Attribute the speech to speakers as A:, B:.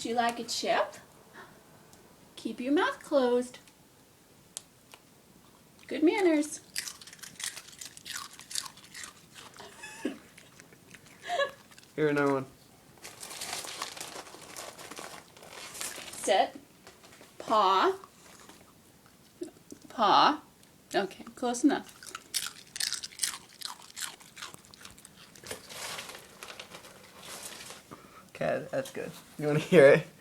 A: Do you like a chip? Keep your mouth closed. Good manners.
B: Here, another one.
A: Sit. Paw. Paw. Okay, close enough.
B: Okay, that's good. You want to hear it?